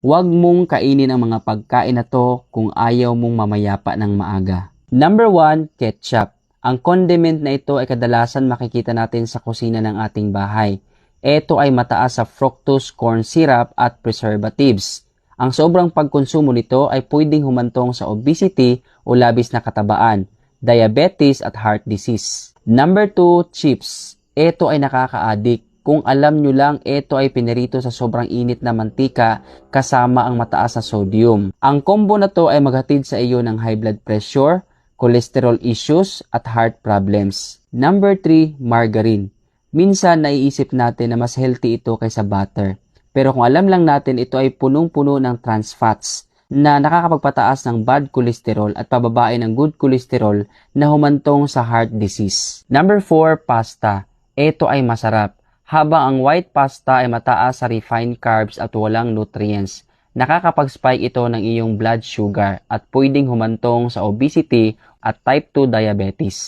Huwag mong kainin ang mga pagkain na to kung ayaw mong mamayapa ng maaga. Number 1, ketchup. Ang condiment na ito ay kadalasan makikita natin sa kusina ng ating bahay. Ito ay mataas sa fructose corn syrup at preservatives. Ang sobrang pagkonsumo nito ay pwedeng humantong sa obesity o labis na katabaan, diabetes at heart disease. Number 2, chips. Ito ay nakaka-addict. Kung alam nyo lang, ito ay pinirito sa sobrang init na mantika kasama ang mataas na sodium. Ang combo na to ay maghatid sa iyo ng high blood pressure, cholesterol issues, at heart problems. Number 3, margarine. Minsan naiisip natin na mas healthy ito kaysa butter. Pero kung alam lang natin, ito ay punong-puno ng trans fats na nakakapagpataas ng bad cholesterol at pababain ng good cholesterol na humantong sa heart disease. Number 4, pasta. Ito ay masarap. Habang ang white pasta ay mataas sa refined carbs at walang nutrients, nakakapag-spike ito ng iyong blood sugar at pwedeng humantong sa obesity at type 2 diabetes.